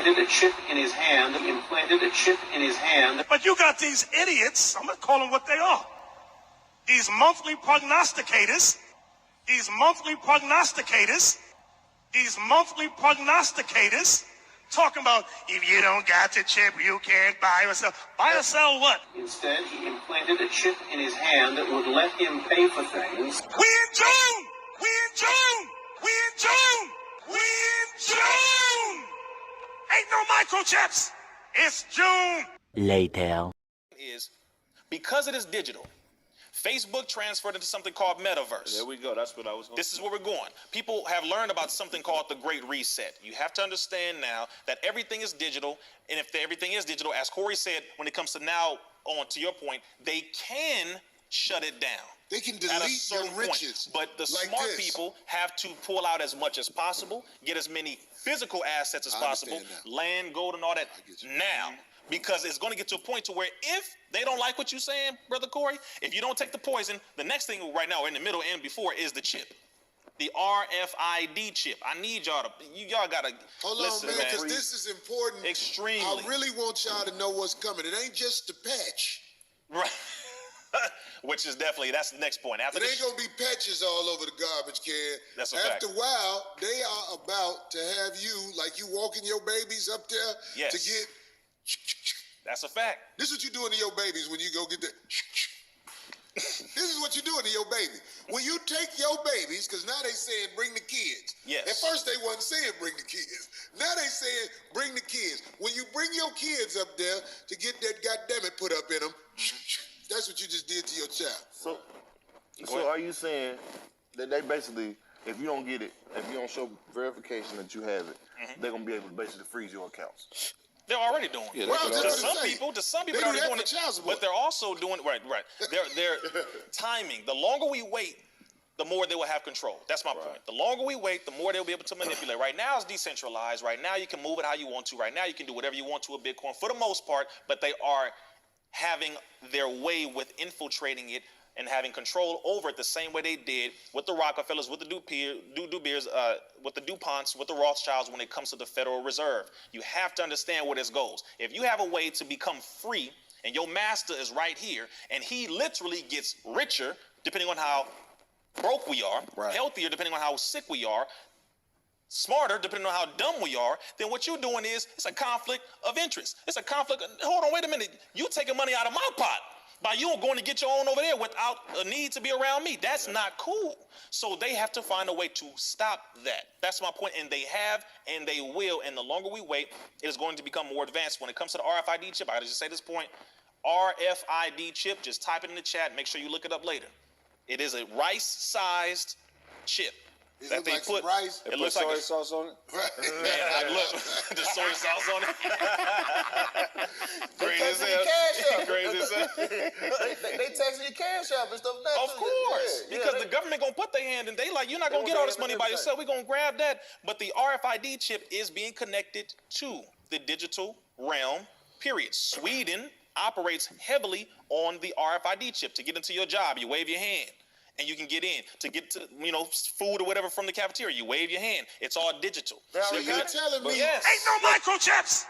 implanted a chip in his hand. Implanted a chip in his hand. But you got these idiots, I'm going to call them what they are. These monthly prognosticators, these monthly prognosticators talking about if you don't got the chip, you can't buy or sell. Buy or sell what? Instead, he implanted a chip in his hand that would let him pay for things. We in June! We in June! We in June! We in June! Ain't no microchips! It's June! Later. Is because it is digital, Facebook transferred into something called Metaverse. There we go. That's what I was hoping. This is where we're going. People have learned about something called the Great Reset. You have to understand now that everything is digital, and if everything is digital, as Corey said, when it comes to now, on to your point, they can shut it down. They can At a delete certain your point. riches. But the like smart this. people have to pull out as much as possible, get as many physical assets as I possible, understand that. land, gold, and all that I get you. now. Because it's going to get to a point to where if they don't like what you're saying, Brother Corey, if you don't take the poison, the next thing right now, in the middle and before, is the chip. The RFID chip. I need y'all to, y'all got to listen, on, man, because this is important. Extremely. I really want y'all to know what's coming. It ain't just the patch. Right. Which is definitely, that's the next point. After It ain't going to be patches all over the garbage can. That's a After fact. a while, they are about to have you, like you walking your babies up there Yes. to get... That's a fact. This is what you're doing to your babies when you go get the... This is what you're doing to your baby. When you take your babies, because now they saying bring the kids. Yes. At first they wasn't saying bring the kids. Now they saying bring the kids. When you bring your kids up there to get that goddammit put up in them, that's what you just did to your child. So are you saying that they basically, if you don't get it, if you don't show verification that you have it, they're gonna be able to basically freeze your accounts? They're already doing it. Yeah, Well, that's that's what I what was I'm To saying. some people, They they're do already that doing for it. child support. But they're also doing right. They're timing. The longer we wait, the more they will have control. That's my point. The longer we wait, the more they'll be able to manipulate. Right now it's decentralized. Right now you can move it how you want to. Right now you can do whatever you want to with Bitcoin for the most part, but they are having their way with infiltrating it and having control over it the same way they did with the Rockefellers, with the DuBeers, with the DuPonts, with the Rothschilds when it comes to the Federal Reserve. You have to understand where this goes. If you have a way to become free and your master is right here and he literally gets richer depending on how broke we are, healthier depending on how sick we are, smarter depending on how dumb we are, then what you're doing is it's a conflict of interest. It's a conflict. Hold on, wait a minute. You taking money out of my pot by you going to get your own over there without a need to be around me. That's not cool. So they have to find a way to stop that. That's my point. And they have, and they will. And the longer we wait, it is going to become more advanced. When it comes to the RFID chip, I gotta just say this point. RFID chip, just type it in the chat. Make sure you look it up later. It is a rice-sized chip. It that look they like put some rice. It looks like soy a, sauce on it. man, I look the soy sauce on it. Crazy as Texting hell. your cash app. Crazy as hell. They texting your cash app and stuff. Of course, because the government gonna put their hand in. They like, you're not gonna get all this money by yourself. We're gonna grab that. But the RFID chip is being connected to the digital realm. Period. Sweden operates heavily on the RFID chip. To get into your job, you wave your hand. And you can get in. To get to, food or whatever from the cafeteria, you wave your hand. It's all digital. So you're telling me... Yes. Ain't no microchips!